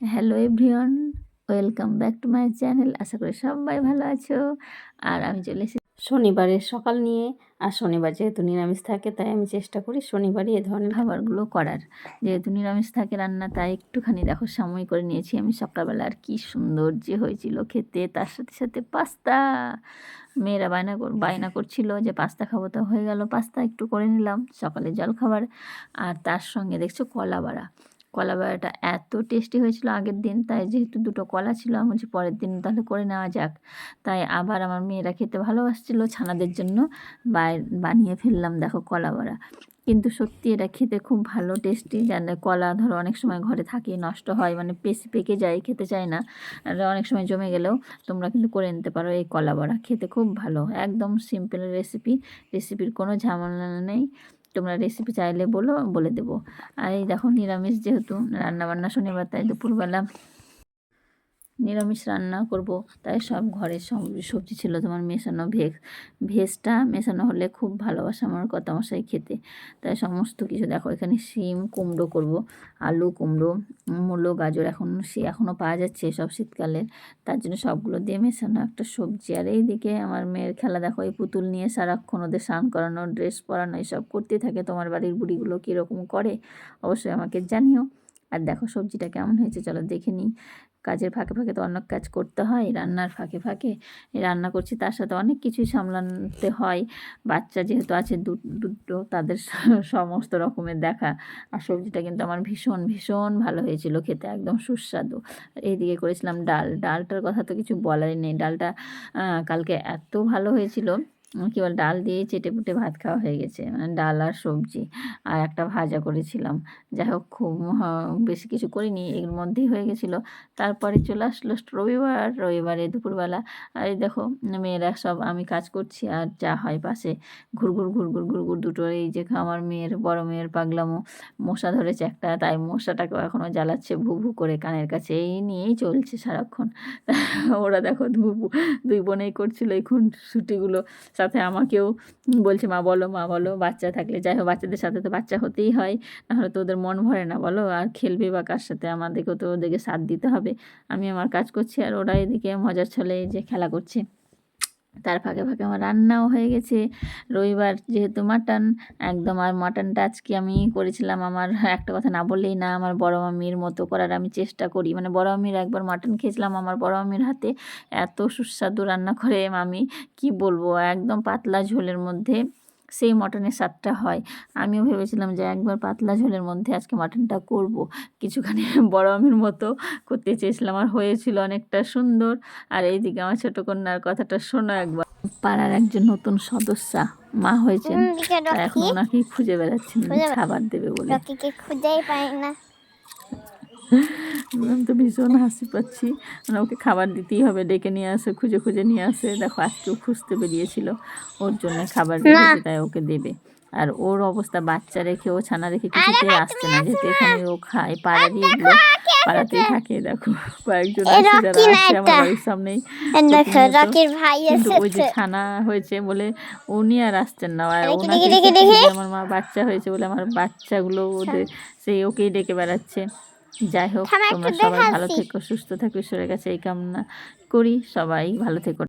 Hello everyone, welcome back to my channel. আশা করি সবাই ভালো আছো। আর আমি চলে এসেছি শনিবারের সকাল নিয়ে। আর শনিবার যেহেতু নিরামিষ থাকে, তাই আমি চেষ্টা করি শনিবারই এ ধরনের খাবারগুলো করার। যেহেতু নিরামিষ থাকে রান্না, তাই একটুখানি দেখো সময় করে নিয়েছি আমি সকালবেলা। আর কি সুন্দর যে হয়েছিল খেতে, তার সাথে সাথে পাস্তা। মেয়েরা বায়না করছিল যে পাস্তা খাবো, তো হয়ে গেল পাস্তা একটু করে নিলাম সকালে জলখাবার। আর তার সঙ্গে দেখছো কলা বাড়া। কলা বাড়াটা এত টেস্টি হয়েছিল আগের দিন, তাই যেহেতু দুটো কলা ছিল আমি বলছি পরের দিন তাহলে করে নেওয়া যাক। তাই আবার আমার মেয়েরা খেতে ভালোবাসছিল, ছানাদের জন্য বানিয়ে ফেললাম দেখো কলা বড়া। কিন্তু সত্যি এটা খেতে খুব ভালো টেস্টি। জানলে কলা ধরো অনেক সময় ঘরে থাকে, নষ্ট হয়, মানে পেকে যায়, খেতে চায় না। আর অনেক সময় জমে গেলেও তোমরা কিন্তু করে নিতে পারো এই কলা বড়া, খেতে খুব ভালো। একদম সিম্পল রেসিপির কোনো ঝামেলা নেই। তোমরা রেসিপি চাইলে বলে দেবো। আর এই দেখো নিরামিষ যেহেতু রান্নাবান্না শনিবার, তাই দুপুরবেলা নিরামিষ রান্না করব। তাই সব ঘরের সবজি ছিল তোমার মেশানো, ভেজটা মেশানো হলে খুব ভালোবাসে আমার কর্তামশাই খেতে। তাই সমস্ত কিছু দেখো, এখানে শিম কুমড়ো করব, আলু কুমড়ো, মূলো গাজর এখনও পাওয়া যাচ্ছে সব শীতকালের, তার জন্য সবগুলো দিয়ে মেশানো একটা সবজি। আর এইদিকে আমার মেয়ের খেলা দেখো, এই পুতুল নিয়ে সারাক্ষণ ওদের স্নান করানো, ড্রেস পরানো, এইসব করতেই থাকে। তোমার বাড়ির বুড়িগুলো কীরকম করে অবশ্যই আমাকে জানিও। আর দেখো সবজিটা কেমন হয়েছে চলো দেখে নিই। কাজের ফাঁকে ফাঁকে তো অনেক কাজ করতে হয়, রান্নার ফাঁকে ফাঁকে রান্না করছি, তার সাথে অনেক কিছুই সামলাতে হয়। বাচ্চা যেহেতু আছে দুটো, তাদের সমস্ত রকমের দেখা। আর সবজিটা কিন্তু আমার ভীষণ ভীষণ ভালো হয়েছিল খেতে, একদম সুস্বাদু। এইদিকে করেছিলাম ডালটার কথা তো কিছু বলারই নেই। ডালটা কালকে এত ভালো হয়েছিল, কী বল, ডাল দিয়ে চেটেপুটে ভাত খাওয়া হয়ে গেছে। মানে ডাল আর সবজি আর একটা ভাজা করেছিলাম। যাই হোক, খুব বেশি কিছু করিনি, এর মধ্যেই হয়ে গেছিলো। তারপরে চলে আসলো রবিবারে দুপুরবেলা। আর এই দেখো মেয়েরা সব, আমি কাজ করছি আর যা হয় পাশে ঘুরঘুর দুটো, এই যে আমার বড় মেয়ের পাগলামো, মশা ধরেছে একটা, তাই মশাটাকেও এখনও জ্বালাচ্ছে ভু ভু করে কানের কাছে। এই নিয়েই চলছে সারাক্ষণ। ওরা দেখো দুই বোনেই করছিল এই ছুটিগুলো, সাথে আমাকেও বলছে মা বলো মা বলো। বাচ্চা থাকলে যাই হোক, বাচ্চাদের সাথে তো বাচ্চা হতেই হয়, নাহলে তো ওদের মন ভরে না বলো। আর খেলবে বা কার সাথে, আমাদেরকেও তো ওদেরকে সাথ দিতে হবে। আমি আমার কাজ করছি আর ওরা এদিকে মজার ছলে যে খেলা করছে। তার ফাঁকে ফাঁকে আমার রান্নাও হয়ে গেছে। রবিবার যেহেতু মাটন একদম। আর মাটনটা আজকে আমি করেছিলাম, আমার একটা কথা না বললেই না, আমার বড় মামির মতো করার আমি চেষ্টা করি। মানে বড় মামির একবার মাটন খেয়েছিলাম আমার বড় মামির হাতে, এত সুস্বাদু রান্না করে মামি, কি বলবো, একদম পাতলা ঝোলের মধ্যে সেই মটনের স্বাদটা হয়। আমিও ভেবেছিলাম যে একবার পাতলা ঝোলের মধ্যে আজকে মাটনটা করব, কিছুখানি বড় মামির মতো করতে চেয়েছিলাম, আর হয়েছিল অনেকটা সুন্দর। আর এইদিকে আমার ছোটো কন্যার কথাটা শোনো একবার। পাড়ার একজন নতুন সদস্যা মা হয়েছেন, এখন ওনাকেই খুঁজে বেড়াচ্ছেন খাবার দেবে বলে। খুঁজেই পাই না, আমি তো ভীষণ হাসি পাচ্ছি। মানে ওকে খাবার দিতেই হবে, ডেকে নিয়ে আসে, খুঁজে খুঁজে নিয়ে আসে। দেখো আজকেও খুঁজতে বেরিয়েছিল, ওর জন্য খাবার রেখেছে, তাই ওকে দেবে। আর ওর অবস্থা, বাচ্চা রেখে ও ছানা রেখে কিছুতে আসছে না, যেহেতু এখানে ও খায় পাড়ারই, এগুলো পাড়াতেই থাকে। দেখো কয়েকজন আছে যারা আসে আমার বাড়ির সামনেই, কিন্তু ওই যে ছানা হয়েছে বলে উনি আর আসছেন না। আর ওনাকে আমার মা বাচ্চা হয়েছে বলে আমার বাচ্চাগুলো ওদের সেই ওকেই ডেকে বেড়াচ্ছে। যাই হোক, তোমরা সবাই ভালো থেকো, সুস্থ থাকো, ঈশ্বরের কাছে এই কামনা করি, সবাই ভালো থেকো।